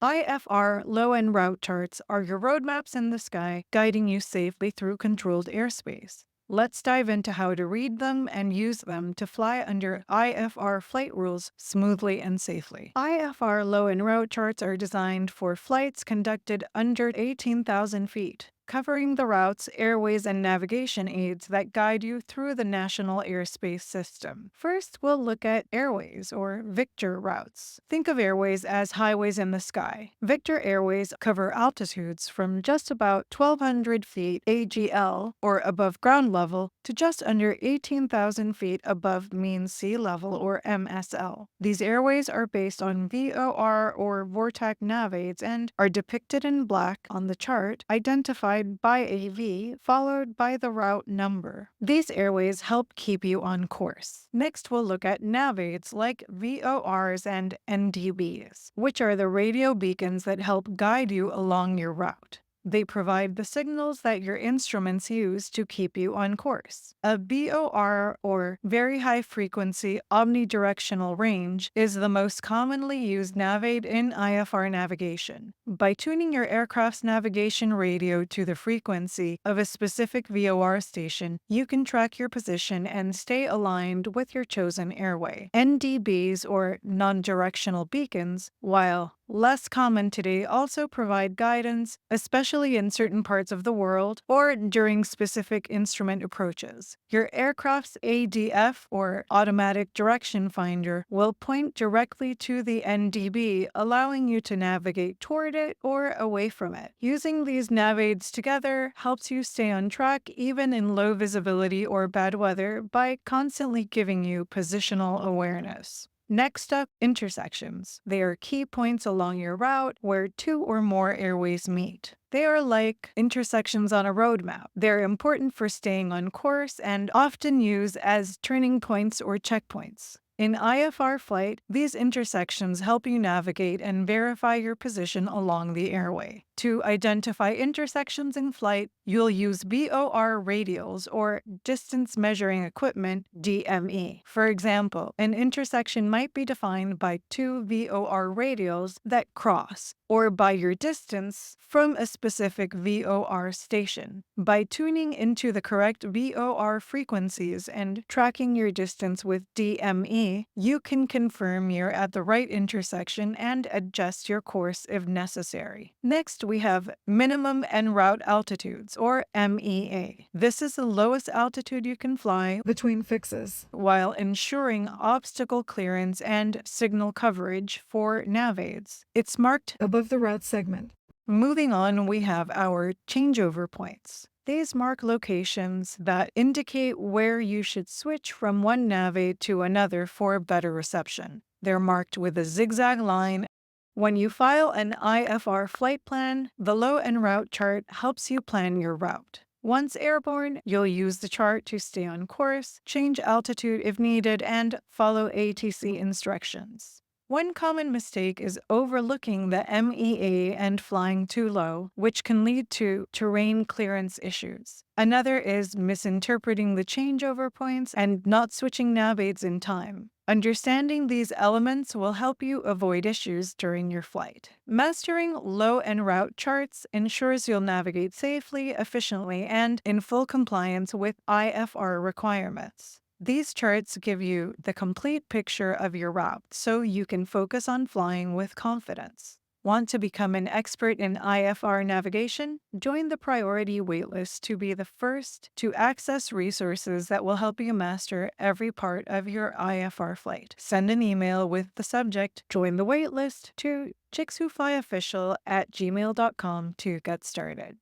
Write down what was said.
IFR low and route charts are your roadmaps in the sky, guiding you safely through controlled airspace. Let's dive into how to read them and use them to fly under IFR flight rules smoothly and safely. IFR low and route charts are designed for flights conducted under 18,000 feet, covering the routes, airways, and navigation aids that guide you through the national airspace system. First, we'll look at airways, or Victor routes. Think of airways as highways in the sky. Victor airways cover altitudes from just about 1,200 feet AGL, or above ground level, to just under 18,000 feet above mean sea level, or MSL. These airways are based on VOR or VORTAC nav aids and are depicted in black on the chart, identified by a V followed by the route number. These airways help keep you on course. Next, we'll look at nav aids like VORs and NDBs, which are the radio beacons that help guide you along your route. They provide the signals that your instruments use to keep you on course. A VOR, or Very High Frequency Omnidirectional Range, is the most commonly used nav aid in IFR navigation. By tuning your aircraft's navigation radio to the frequency of a specific VOR station, you can track your position and stay aligned with your chosen airway. NDBs, or non-directional beacons, while less common today, also provide guidance, especially in certain parts of the world or during specific instrument approaches. Your aircraft's ADF, or Automatic Direction Finder, will point directly to the NDB, allowing you to navigate toward it or away from it. Using these nav aids together helps you stay on track even in low visibility or bad weather by constantly giving you positional awareness. Next up, intersections. They are key points along your route where two or more airways meet. They are like intersections on a roadmap. They're important for staying on course and often used as turning points or checkpoints. In IFR flight, these intersections help you navigate and verify your position along the airway. To identify intersections in flight, you'll use VOR radials, or distance measuring equipment, DME. For example, an intersection might be defined by two VOR radials that cross, or by your distance from a specific VOR station. By tuning into the correct VOR frequencies and tracking your distance with DME, you can confirm you're at the right intersection and adjust your course if necessary. Next, we have minimum en route altitudes, or MEA. This is the lowest altitude you can fly between fixes, while ensuring obstacle clearance and signal coverage for nav aids. It's marked above the route segment. Moving on, we have our changeover points. These mark locations that indicate where you should switch from one nav aid to another for better reception. They're marked with a zigzag line. When you file an IFR flight plan, the low en route chart helps you plan your route. Once airborne, you'll use the chart to stay on course, change altitude if needed, and follow ATC instructions. One common mistake is overlooking the MEA and flying too low, which can lead to terrain clearance issues. Another is misinterpreting the changeover points and not switching nav aids in time. Understanding these elements will help you avoid issues during your flight. Mastering low en route charts ensures you'll navigate safely, efficiently, and in full compliance with IFR requirements. These charts give you the complete picture of your route so you can focus on flying with confidence. Want to become an expert in IFR navigation? Join the priority waitlist to be the first to access resources that will help you master every part of your IFR flight. Send an email with the subject "Join the waitlist" to chickswhoflyofficial@gmail.com to get started.